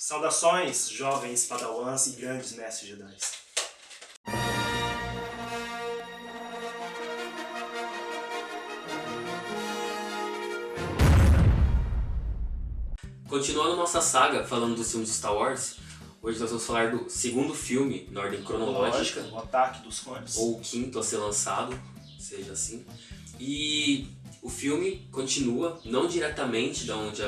Saudações, jovens padawans e grandes mestres Jedi. Continuando nossa saga falando dos filmes de Star Wars, hoje nós vamos falar do segundo filme, na ordem cronológica, O Ataque dos Clones. ou o quinto a ser lançado, seja assim. E o filme continua, não diretamente da onde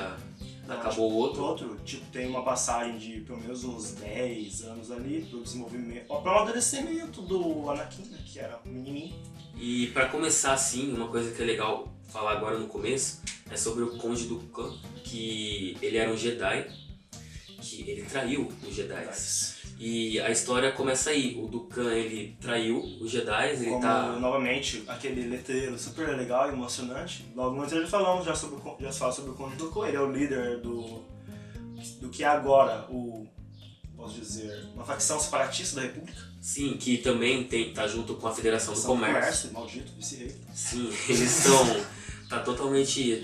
acabou o outro. Tipo, tem uma passagem de pelo menos uns 10 anos ali pro desenvolvimento, para o amadurecimento do Anakin, né, que era um menininho. E para começar assim, uma coisa que é legal falar agora no começo é sobre o Conde Dooku, que ele era um Jedi, que ele traiu os Jedi. E a história começa aí, o Dooku ele traiu os Jedi, ele Como, tá... novamente, aquele letreiro super legal e emocionante. Logo antes ele falamos já fala sobre o Conde Dooku, ele é o líder do que é agora posso dizer, uma facção separatista da República. Sim, que também tá junto com a Federação do Comércio. Maldito vice-rei. Sim, eles estão... tá totalmente...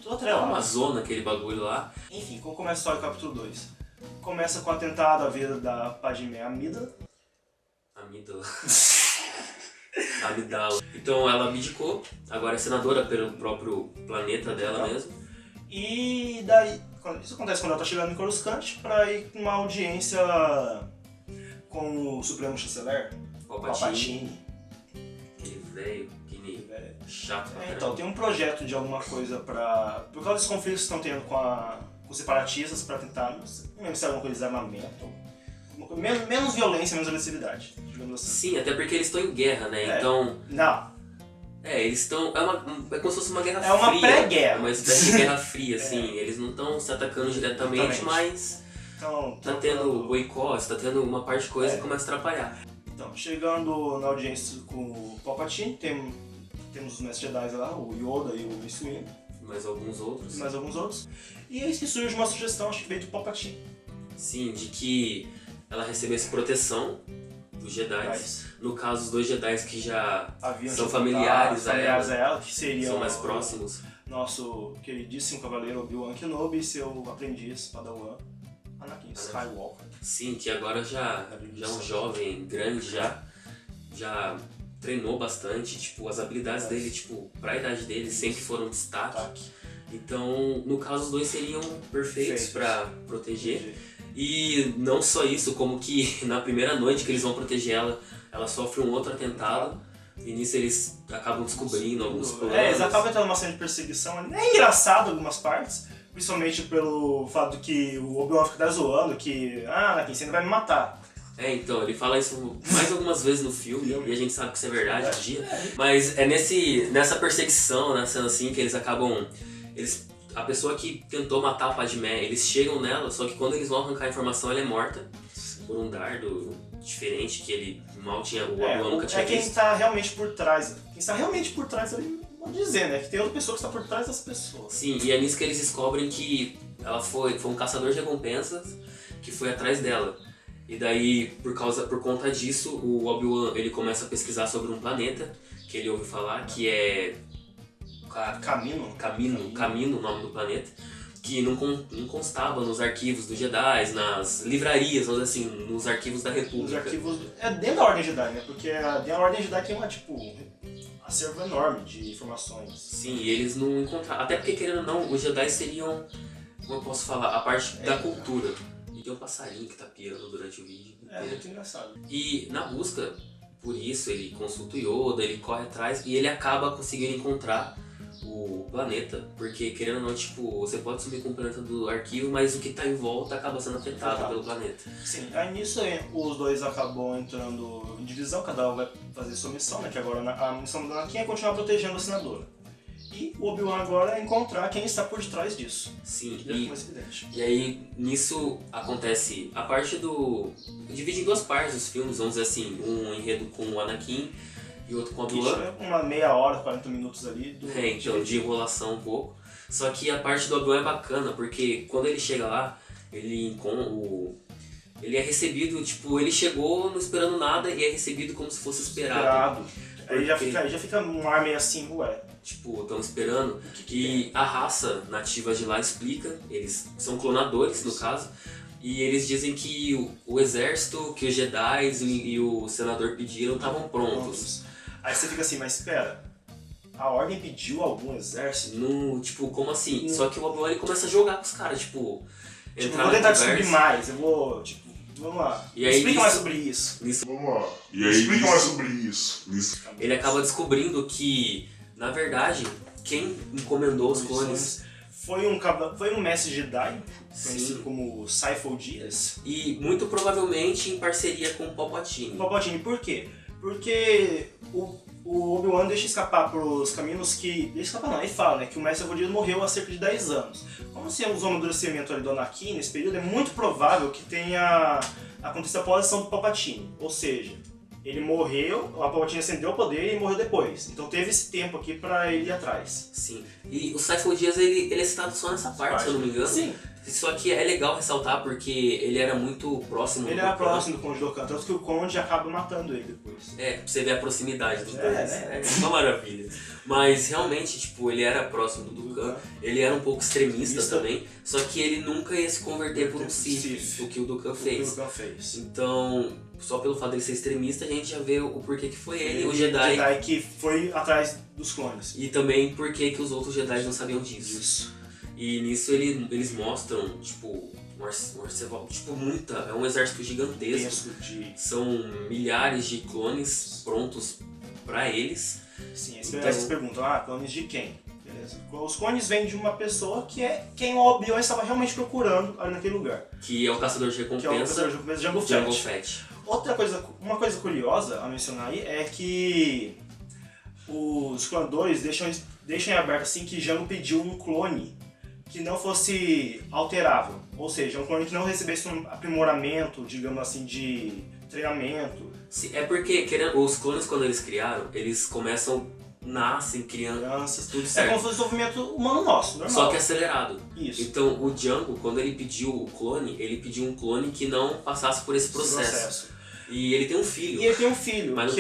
Tudo atrelado. uma zona aquele bagulho lá. Enfim, como começa a história do capítulo 2? Começa com o atentado à vida da Padmé Amidala. Amidala. Então ela abdicou, agora é senadora pelo próprio planeta dela mesmo. E daí, isso acontece quando ela tá chegando em Coruscant pra ir com uma audiência com o Supremo Chanceler, Palpatine. Aquele velho, aquele chato pra Então, tem um projeto de alguma coisa pra... Por causa dos conflitos que estão tendo com os separatistas pra tentar... Não lembro se é alguma coisa de armamento. Menos violência, menos agressividade, digamos assim. Sim, até porque eles estão em guerra, né? Então... Não. Eles estão... É como se fosse uma guerra fria. É uma pré-guerra. Uma espécie de guerra fria, assim. Eles não estão se atacando diretamente, mas... Então, tá tendo boicote, tá tendo uma parte de coisa que começa a atrapalhar. Então, chegando na audiência com o Palpatine, temos os mestres Jedi lá, o Yoda e o Mace Windu. Mais alguns outros. E eis que surge uma sugestão, acho que veio do Palpatine. Sim, de que ela recebesse proteção dos Jedi. No caso, os dois Jedi que já são familiares a ela, que seriam são mais próximos. Nosso queridíssimo cavaleiro Obi-Wan Kenobi e seu aprendiz Padawan, Anakin Skywalker. Sim, que agora já é um jovem grande, já treinou bastante, tipo, as habilidades dele, tipo, pra idade dele sempre foram destaque. Então, no caso, os dois seriam perfeitos pra proteger. E não só isso, como que na primeira noite que eles vão proteger ela sofre um outro atentado. E nisso eles acabam descobrindo alguns planos. Eles acabam entrando numa cena de perseguição. É engraçado algumas partes, principalmente pelo fato que o Obi-Wan fica zoando que Anakin, você não vai me matar. Então, ele fala isso mais algumas vezes no filme, e a gente sabe que isso é verdade um dia. Mas é nessa perseguição, na cena assim, que eles acabam... A pessoa que tentou matar a Padmé, eles chegam nela, só que quando eles vão arrancar a informação, ela é morta por um dardo diferente que ele mal tinha, o Obi-Wan nunca tinha visto. Quem está realmente por trás. Quem está realmente por trás ali, vamos dizer, né? Que tem outra pessoa que está por trás das pessoas. Sim, e é nisso que eles descobrem que ela foi um caçador de recompensas que foi atrás dela. E daí, por conta disso, o Obi-Wan ele começa a pesquisar sobre um planeta que ele ouve falar, que é... Camino, o nome do planeta, que não constava nos arquivos dos Jedi, nas livrarias, vamos dizer assim, nos arquivos da República. Nos arquivos... É dentro da Ordem Jedi, né? Porque dentro da Ordem Jedi tem acervo enorme de informações. Sim, e eles não encontraram. Até porque, querendo ou não, os Jedi seriam, como eu posso falar, a parte da cultura. E tem um passarinho que tá piando durante o vídeo. É muito engraçado. E na busca, por isso, ele consulta o Yoda, ele corre atrás e ele acaba conseguindo encontrar o planeta, porque querendo ou não, tipo, você pode sumir com o planeta do arquivo, mas o que tá em volta acaba sendo afetado pelo planeta. Sim, aí nisso os dois acabam entrando em divisão, cada um vai fazer sua missão, né? Que agora a missão do Anakin é continuar protegendo a senadora. E o Obi-Wan agora é encontrar quem está por detrás disso. Sim, e aí nisso acontece a parte do... Divide em duas partes os filmes, vamos dizer assim, um enredo com o Anakin e outro com o Obi-Wan. Uma meia hora, 40 minutos ali. Então, de enrolação um pouco. Só que a parte do Obi-Wan é bacana, porque quando ele chega lá, ele é recebido, tipo, ele chegou não esperando nada e é recebido como se fosse esperado. Aí já fica um ar meio assim, tipo, estão esperando. Que E a raça nativa de lá explica, eles são clonadores, no caso, e eles dizem que o exército, que os Jedi e o senador pediram estavam prontos. Aí você fica assim, mas espera, a Ordem pediu algum exército? No, tipo, como assim? Só que o Obi-Wan ele começa a jogar com os caras, tipo, eu entrar vou na tentar conversa. descobrir mais, eu vou, tipo, vamos lá. E aí, Explica mais sobre isso. Vamos lá. E aí, explica mais sobre isso. Ele acaba descobrindo que, na verdade, quem encomendou os clones foi um mestre Jedi, conhecido Sim. como Saifo Dyas. e muito provavelmente em parceria com o Palpatine. Palpatine, por quê? Porque o Obi-Wan deixa escapar pros caminhos que... Deixa escapar não, ele fala, né, que o mestre Yoda morreu há cerca de 10 anos. Como se usou o amadurecimento ali do Anakin nesse período, é muito provável que tenha acontecido a aparição do Palpatine. Ou seja, ele morreu, a Palpatine acendeu o poder e morreu depois. Então teve esse tempo aqui pra ele ir atrás. Sim. E o Saifo Dyas, ele é citado só nessa parte, se eu não me engano. Sim. Só que é legal ressaltar porque ele era muito próximo Ele do era Khan. próximo do Conde Dokkan, tanto que o Conde acaba matando ele depois. É, pra você ver a proximidade dos dois. né? É uma maravilha. Mas realmente, tipo, ele era próximo do Dukan. Ele era um pouco extremista também. Só que ele nunca ia se converter por um Sith, o que o Dukan fez. Então, só pelo fato de ele ser extremista, a gente já vê o porquê que foi ele, o Jedi. Jedi que foi atrás dos clones. E também porquê que os outros Jedi não sabiam disso. Isso. E nisso eles mostram, tipo, um arsenal, tipo, é um exército gigantesco. São milhares de clones prontos pra eles. Sim, então, aí vocês perguntam, clones de quem? Beleza. Os clones vêm de uma pessoa que é quem o Obi-Wan estava realmente procurando ali naquele lugar. Que é o caçador de recompensa, Jango Fett. Uma coisa curiosa a mencionar aí é que os clonadores deixam em aberto assim que Jango pediu um clone que não fosse alterável, ou seja, um clone que não recebesse um aprimoramento, digamos assim, de treinamento. É porque os clones, quando eles criaram, eles nascem, crianças, tudo certo. É como se fosse o desenvolvimento humano nosso, normal. Só que acelerado. Isso. Então o Jango, quando ele pediu o clone, ele pediu um clone que não passasse por esse processo. E ele tem um filho. Mas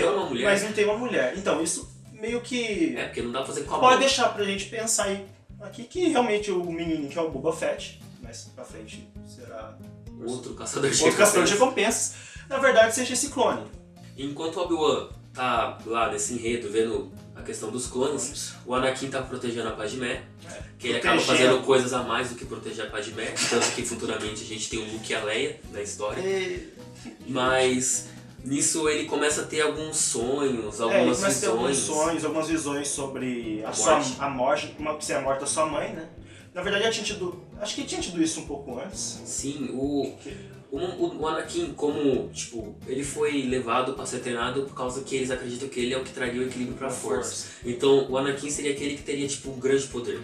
não tem uma mulher. Então isso meio que... É, porque não dá pra fazer com a pode mão. deixar pra gente pensar aí aqui que realmente o menino que é o Boba Fett, mais pra frente será outro caçador de recompensas, na verdade seja esse clone. Enquanto o Obi-Wan tá lá nesse enredo vendo a questão dos clones, o Anakin tá protegendo a Padmé, que ele acaba fazendo coisas a mais do que proteger a Padmé, tanto que futuramente a gente tem o Luke e a Leia na história. Mas nisso ele começa a ter alguns sonhos, algumas visões. Algumas visões sobre a morte, a morte da sua mãe, né? Na verdade acho que tinha tido isso um pouco antes. Sim, o Anakin, como, tipo, ele foi levado para ser treinado por causa que eles acreditam que ele é o que traria o equilíbrio para a força. Então o Anakin seria aquele que teria, tipo, um grande poder.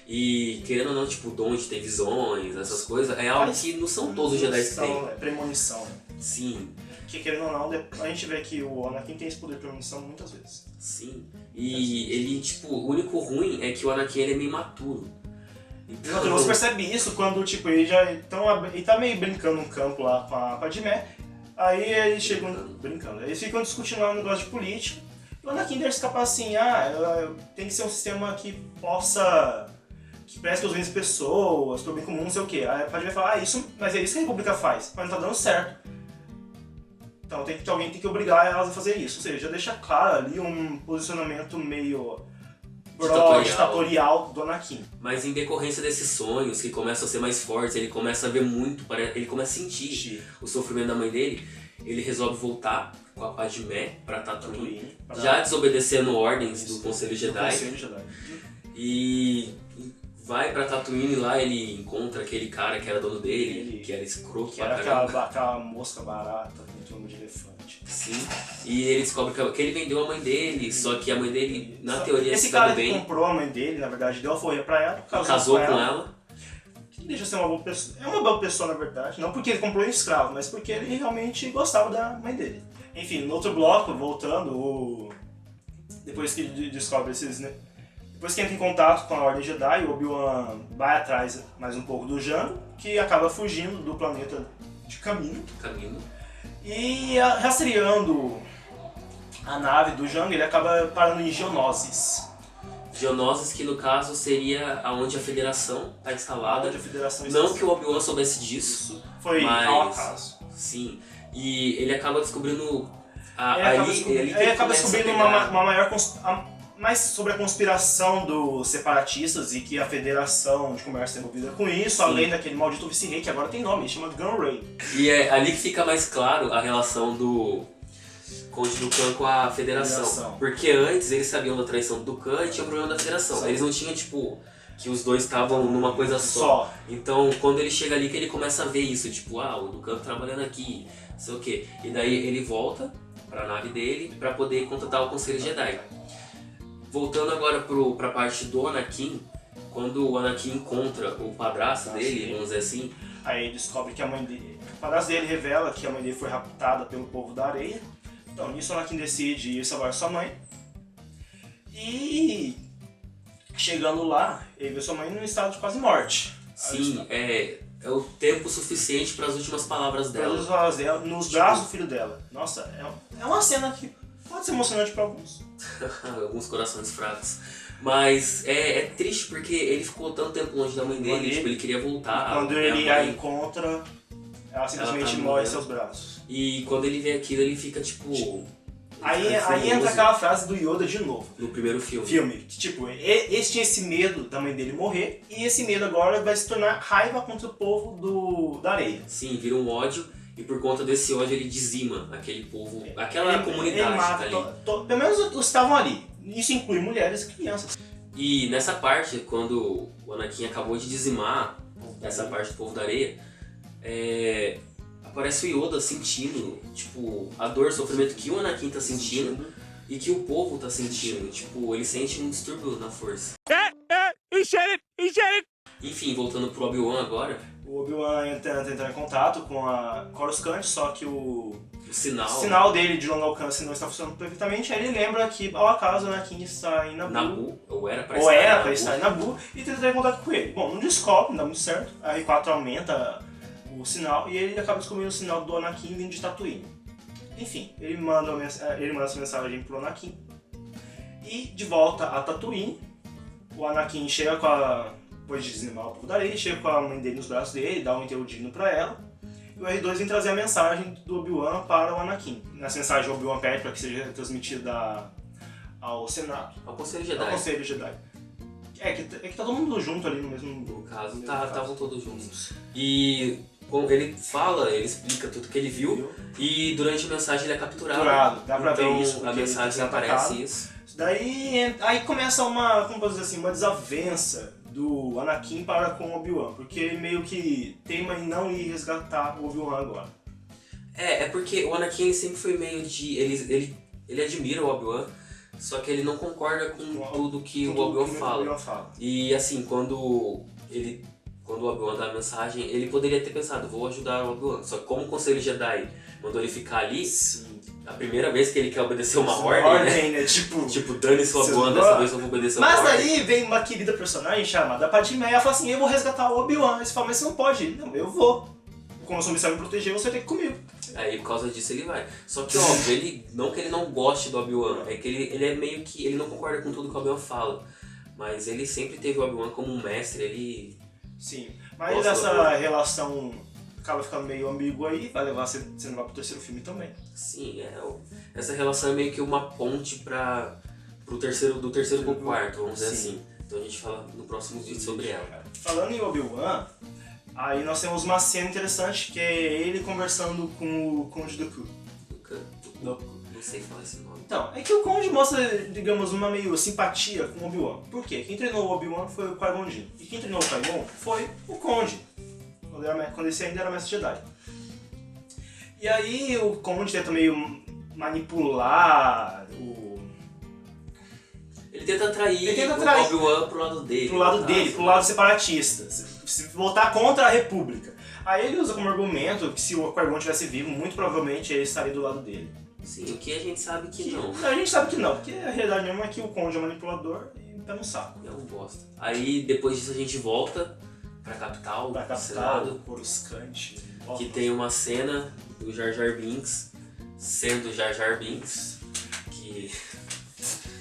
E querendo ou não, tipo, o dom de ter visões, essas coisas, é algo que não são todos os Jedi que têm. É premonição. Sim. Que querendo ou não, a gente vê que o Anakin tem esse poder de premonição muitas vezes. Sim. E ele, tipo, o único ruim é que o Anakin ele é meio imaturo. Então, você percebe isso quando, tipo, ele tá meio brincando num campo lá com a Padmé, aí eles chegam brincando, eles ficam discutindo lá um negócio de política, e o Anakin deixa escapar assim, tem que ser um sistema que preste os bens das pessoas, pro bem comum, não sei o quê. Aí a Padmé fala, mas é isso que a República faz, mas não tá dando certo. Então alguém tem que obrigar elas a fazer isso, ou seja, já deixa claro ali um posicionamento meio ditatorial do Anakin. Mas em decorrência desses sonhos que começam a ser mais fortes, ele começa a ver muito, ele começa a sentir o sofrimento da mãe dele, ele resolve voltar com a Padmé pra Tatooine, já desobedecendo ordens do Conselho Jedi. E vai pra Tatooine, lá ele encontra aquele cara que era dono dele, que era escroto pra caramba. Aquela mosca barata com trono de elefante. Sim, e ele descobre que ele vendeu a mãe dele, só que a mãe dele, na teoria, esse se dava cara bem. Ele comprou a mãe dele, na verdade, deu a forrinha pra ela, casou com ela. Que deixa ser uma boa pessoa. É uma boa pessoa, na verdade, não porque ele comprou um escravo, mas porque ele realmente gostava da mãe dele. Enfim, no outro bloco, voltando, depois que ele descobre depois que entra em contato com a Ordem Jedi, o Obi-Wan vai atrás mais um pouco do Jango, que acaba fugindo do planeta de Kamino. E rastreando a nave do Jango, ele acaba parando em Geonosis. Geonosis, que no caso seria aonde a Federação está instalada. Onde a Federação não que o Obi-Wan soubesse disso. Isso foi ao acaso. Sim. E ele acaba descobrindo... Ele acaba descobrindo uma maior... mais sobre a conspiração dos separatistas e que a Federação de Comércio é envolvida com isso, além daquele maldito vice-rei que agora tem nome, ele chama Gunray. E é ali que fica mais claro a relação do Conde Dooku com a Federação. Porque antes eles sabiam da traição do Dooku e tinha o problema da Federação. Eles não tinham, tipo, que os dois estavam numa coisa só. Então, quando ele chega ali que ele começa a ver isso, tipo, o Dooku trabalhando aqui, não sei o quê. E daí ele volta pra nave dele pra poder contatar o Conselho Jedi. Voltando agora pra parte do Anakin, quando o Anakin encontra o padrasto dele, vamos dizer assim... Aí ele descobre que a mãe dele... O padrasto dele revela que a mãe dele foi raptada pelo povo da areia. Então nisso o Anakin decide ir salvar sua mãe. E... chegando lá, ele vê sua mãe num estado de quase morte. Sim, é o tempo suficiente para as últimas palavras dela. Nos braços do filho dela. Nossa, é uma cena que pode ser emocionante para alguns. Alguns corações fracos. Mas é triste porque ele ficou tanto tempo longe da mãe dele, tipo, ele queria voltar. Quando ele a encontra, ela simplesmente morre em seus braços. E quando ele vê aquilo, ele fica tipo... Aí entra aquela frase do Yoda de novo. No primeiro filme. Que, tipo, ele tinha esse medo da mãe dele morrer, e esse medo agora vai se tornar raiva contra o povo da areia. Sim, vira um ódio, e por conta desse ódio ele dizima aquele povo, aquela comunidade ele mata ali. Pelo menos os que estavam ali. Isso inclui mulheres e crianças. E nessa parte, quando o Anakin acabou de dizimar essa parte do povo da areia, aparece o Yoda sentindo, tipo, a dor, o sofrimento que o Anakin tá sentindo e que o povo tá sentindo. Tipo, ele sente um distúrbio na força. Enfim, voltando pro Obi-Wan agora. O Obi-Wan tenta entrar em contato com a Coruscant, só que o sinal dele de longo alcance não está funcionando perfeitamente. Aí ele lembra que, ao acaso, o Anakin está em Naboo. Ou era pra estar em Naboo, e tenta entrar em contato com ele. Bom, não descobre, não dá muito certo. A R4 aumenta o sinal e ele acaba descobrindo o sinal do Anakin vindo de Tatooine. Enfim, ele manda essa mensagem pro Anakin. E de volta a Tatooine, o Anakin chega depois de dizimar o povo da areia, chega com a mãe dele nos braços dele, dá um enterro digno pra ela. E o R2 vem trazer a mensagem do Obi-Wan para o Anakin. Nessa mensagem o Obi-Wan pede para que seja transmitida ao Senado. Ao Conselho Jedi. Ao Conselho Jedi. É que tá todo mundo junto ali no mesmo... No caso, estavam todos juntos. E ele explica tudo que ele viu. E durante a mensagem ele é capturado. Dá pra ver isso. A mensagem aparece isso. Daí aí começa uma desavença do Anakin para com o Obi-Wan, porque ele meio que teima em não ir resgatar o Obi-Wan agora. É porque o Anakin ele sempre foi meio de... Ele admira o Obi-Wan, só que ele não concorda com tudo que o Obi-Wan fala. E assim, quando o Obi-Wan dá a mensagem, ele poderia ter pensado, vou ajudar o Obi-Wan. Só que como o Conselho Jedi mandou ele ficar ali, a primeira vez que ele quer obedecer uma ordem, né? Tipo, dane-se o Obi-Wan, dessa vez eu vou obedecer uma ordem. Mas daí vem uma querida personagem chamada Padmé e ela fala assim, eu vou resgatar o Obi-Wan. Você fala, mas você não pode ir. Não, eu vou. Como eu sou missão me proteger, você tem que ir comigo. Aí por causa disso ele vai. Só que óbvio, não que ele não goste do Obi-Wan, é que ele é meio que... Ele não concorda com tudo que o Obi-Wan fala. Mas ele sempre teve o Obi-Wan como um mestre, ele... Sim, mas essa relação acaba ficando meio ambígua aí, vai levar você não vai pro terceiro filme também. Sim, essa relação é meio que uma ponte do terceiro pro quarto, vamos dizer assim. Então a gente fala no próximo vídeo sobre ela. Falando em Obi-Wan, aí nós temos uma cena interessante que é ele conversando com o Conde Dooku. Não sei falar esse nome. Então, é que o Conde mostra, digamos, uma meio simpatia com o Obi-Wan. Por quê? Quem treinou o Obi-Wan foi o Qui-Gon Jinn. E quem treinou o Qui-Gon foi o Conde, quando esse ainda era mestre Jedi. E aí o Conde tenta meio manipular o... Ele tenta atrair o Obi-Wan pro lado dele. Pro lado separatista. Se voltar contra a República. Aí ele usa como argumento que se o Qui-Gon tivesse vivo, muito provavelmente ele estaria do lado dele. Sim, o que a gente sabe que não. A gente sabe que não, porque a realidade mesmo é que o Conde é manipulador e pé no saco. É um bosta. Aí depois disso a gente volta pra capital, Senado, Coruscant. Que tem uma cena do Jar Jar Binks sendo Jar Jar Binks, que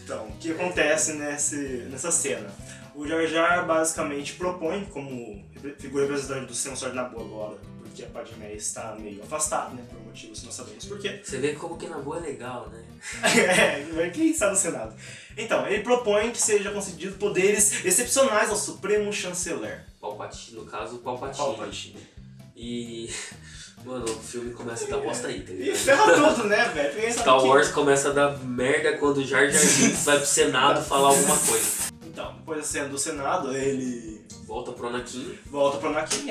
Então, o que acontece nessa cena? O Jar Jar basicamente propõe, como figura representante do sistema Sword Nabu agora, porque a Padmé está meio afastada, né, por motivos que nós sabemos por quê. Você vê como que Nabu é legal, né? Quem está no Senado? Então, ele propõe que seja concedido poderes excepcionais ao Supremo Chanceler. Palpatine, no caso, Palpatine. E... Mano, o filme começa a dar bosta aí, tá ligado? E ferra tudo, né, velho? Star Wars começa a dar merda quando o Jar Jar Binks vai pro Senado falar alguma coisa. Então, depois da cena do Senado, ele... Volta pro Anakin,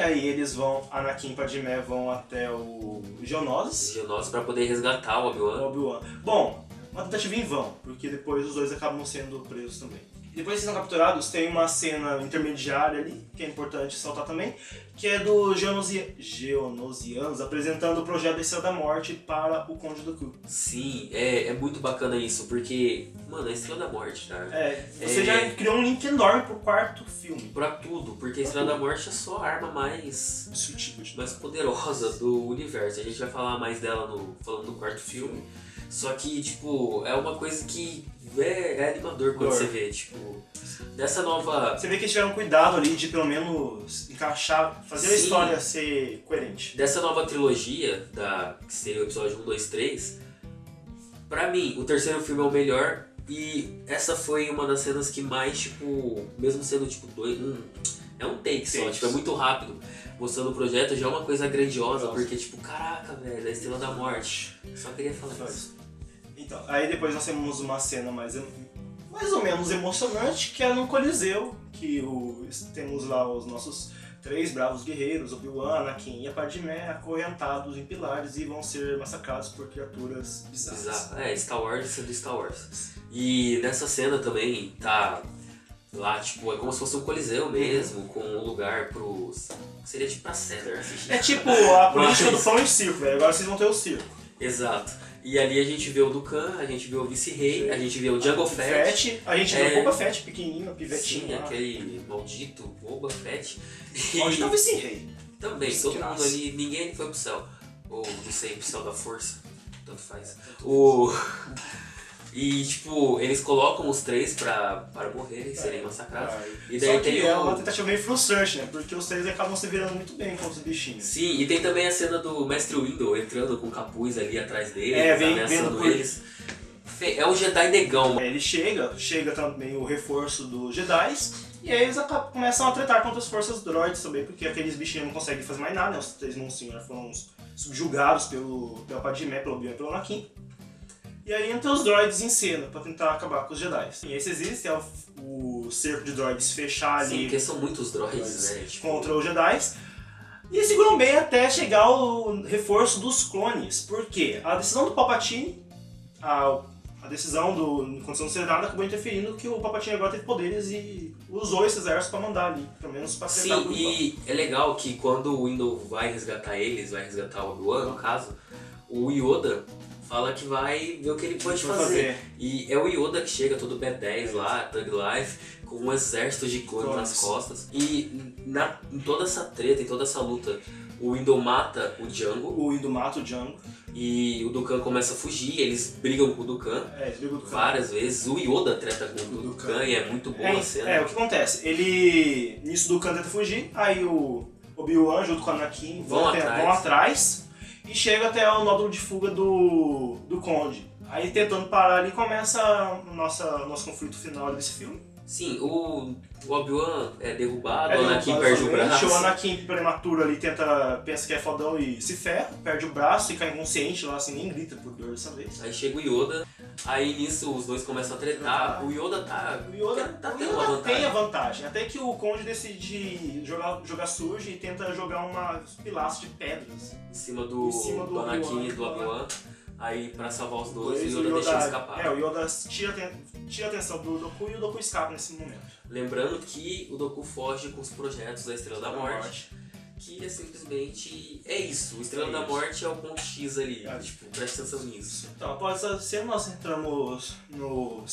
aí eles vão, Anakin e Padmé vão até o Geonosis pra poder resgatar o Obi-Wan. Bom, uma tentativa em vão, porque depois os dois acabam sendo presos também. E depois que são capturados, tem uma cena intermediária ali, que é importante saltar também, que é do Geonosianos apresentando o projeto da Estrela da Morte para o Conde Dooku. Sim, é muito bacana isso, porque, mano, a Estrela da Morte, cara. Você já criou um link enorme pro quarto filme. Pra tudo, porque a Estrela da Morte é só a arma mais poderosa do universo. A gente vai falar mais dela falando do quarto filme. Só que, tipo, é uma coisa que é animador quando você vê, tipo, dessa nova... Você vê que eles tiveram cuidado ali de, pelo menos, encaixar, fazer a história ser coerente. Dessa nova trilogia, que seria o episódio 1, 2, 3, pra mim, o terceiro filme é o melhor e essa foi uma das cenas que mais, tipo, mesmo sendo, tipo, é um take só, tipo, é muito rápido. Mostrando o projeto já é uma coisa grandiosa, porque, tipo, caraca, velho, a Estrela da Morte. Só queria falar isso. Então, aí depois nós temos uma cena mais ou menos emocionante, que é no Coliseu, que temos lá os nossos 3 bravos guerreiros, Obi-Wan, Anakin e a Padmé, acorrentados em pilares e vão ser massacrados por criaturas bizarras. Star Wars sendo Star Wars. E nessa cena também tá lá, tipo, é como se fosse um coliseu mesmo, com um lugar pros... Seria tipo pra César assistir. É tipo a política do pão e circo, velho. Agora vocês vão ter o circo. Exato. E ali a gente vê o Dukan, a gente vê o Vice-Rei, a gente vê o Jango Fett. A gente vê o Boba Fett pequenininho, pivetinho. Sim, aquele maldito Boba Fett. Onde tá o Vice-Rei? Também, todo mundo ali, ninguém foi pro céu. Ou, não sei, pro céu da força. Tanto faz. E, tipo, eles colocam os 3 pra morrerem, serem massacrados. E daí só que é uma tentativa meio frustrante, né? Porque os 3 acabam se virando muito bem contra os bichinhos. Sim, e tem também a cena do Mestre Windu entrando com o capuz ali atrás deles, ameaçando eles. É um Jedi negão. Ele chega também o reforço dos Jedi, e aí eles começam a tretar contra as forças droids também, porque aqueles bichinhos não conseguem fazer mais nada, né? Os 3 monstrinhos foram subjugados pela Padmé, pelo Obi-Wan e pelo Anakin. E aí entra os droids em cena pra tentar acabar com os Jedi. E esse existe, é o cerco de droids fechar ali. Sim, porque são muitos droids, né? Contra os Jedi. E eles seguram bem até chegar o reforço dos clones. Por quê? A decisão do Palpatine, a decisão do Condição do Senado acabou interferindo que o Palpatine agora teve poderes e usou esses exércitos pra mandar ali, pelo menos pra tentar. Sim, e é legal que quando o Windu vai resgatar o Obi-Wan, no caso, o Yoda fala que vai ver o que ele pode fazer. E é o Yoda que chega todo B10 lá, Thug Life, com um exército de clones nas costas. E em toda essa treta, em toda essa luta, o Windu mata o Django. E o Dukan começa a fugir, eles brigam com o Dukan várias vezes. O Yoda treta com o Dukan e é muito boa a cena. O que acontece? Nisso o Dukan tenta fugir, aí o Obi-Wan junto com o Anakin vão atrás. E chega até o nódulo de fuga do Conde. Aí tentando parar ali começa o nosso conflito final desse filme. Sim, o Obi-Wan é derrubado, o Anakin perde o braço. O Anakin prematuro ali pensa que é fodão e se ferra, perde o braço e cai inconsciente lá, assim, nem grita por dor dessa vez. Aí chega o Yoda, aí nisso os dois começam a tretar, o Yoda tendo uma vantagem. Tem a vantagem, até que o Conde decide jogar sujo e tenta jogar uma pilastro de pedras em cima do Anakin e do Obi-Wan. Aí pra salvar os dois, o Yoda deixa eles escapar. O Yoda tira a atenção do Dooku e o Dooku escapa nesse momento. Lembrando que o Dooku foge com os projetos da Estrela da Morte. Que é simplesmente... É isso, o Estrela da Morte é o ponto X ali, tipo, presta atenção nisso. Então, após essa cena, nós entramos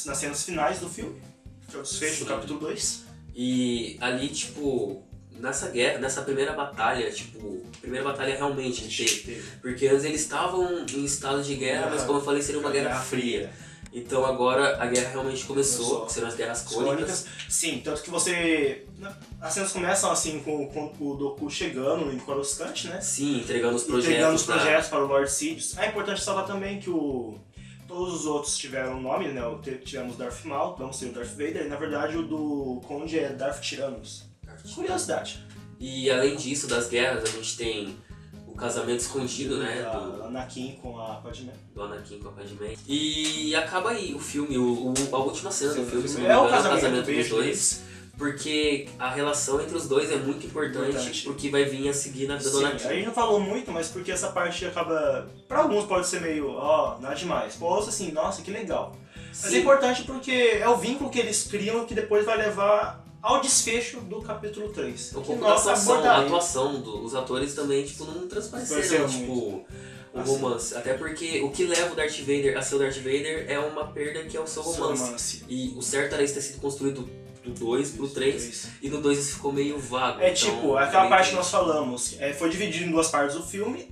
nas cenas finais do filme, que é o desfecho do capítulo 2. E ali, tipo... Nessa primeira batalha, tipo, primeira batalha realmente teve. Porque antes eles estavam em estado de guerra, mas como eu falei, seria uma guerra fria. Então agora a guerra realmente começou, que serão as Guerras Clônicas. Sim, tanto que você... As cenas começam assim com o Dooku chegando em Coruscant, né? Sim, entregando os projetos para o Lord Sidious. É importante falar também que todos os outros tiveram nome, né? Tivemos Darth Maul, vamos ter o Darth Vader, e na verdade o do Conde é Darth Tyrannus. Curiosidade. E além disso, das guerras, a gente tem o casamento escondido, né? Do Anakin com a Padmé. Do Anakin com a Padmé. E acaba aí o filme, a última cena do filme, se não me É engano, o casamento dos dois. Porque a relação entre os dois é muito importante porque vai vir a seguir na vida do Anakin. A gente não falou muito, mas porque essa parte acaba... Pra alguns pode ser meio, nada demais. Pra outros assim, nossa, que legal. Mas é importante porque é o vínculo que eles criam que depois vai levar ao desfecho do capítulo 3. Um pouco a atuação dos atores também, tipo, não transpareceram, tipo, um romance. Até porque o que leva o Darth Vader a ser o Darth Vader é uma perda que é o seu romance. E o certo era isso ter sido construído do 2 pro 3, e no 2 isso ficou meio vago. É então, tipo, aquela parte que nós falamos, foi dividido em duas partes do filme,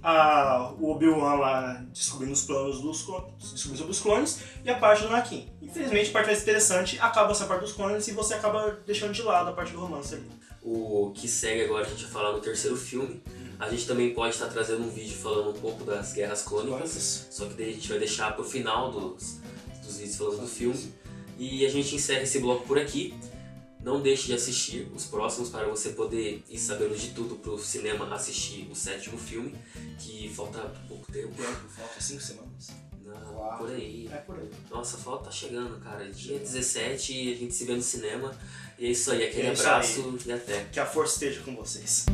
o Obi-Wan lá descobrindo os planos descobrindo sobre os clones, e a parte do Anakin. Infelizmente a parte mais interessante acaba essa parte dos clones e você acaba deixando de lado a parte do romance ali. O que segue agora a gente vai falar no terceiro filme. A gente também pode estar trazendo um vídeo falando um pouco das Guerras Clônicas, só que daí a gente vai deixar pro final dos vídeos falando do filme. E a gente encerra esse bloco por aqui. Não deixe de assistir os próximos para você poder ir sabendo de tudo pro cinema assistir o 7º filme, que falta pouco tempo. Falta 5 semanas. Não, por aí. É por aí. Nossa, tá chegando, cara. Dia 17 e a gente se vê no cinema. E é isso aí, aquele abraço e até. Que a força esteja com vocês.